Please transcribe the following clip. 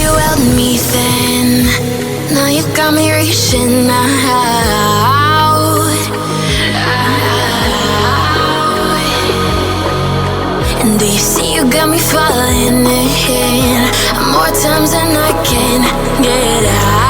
you held me then. Now you got me reaching out. And do you see you got me falling in more times than I can get out?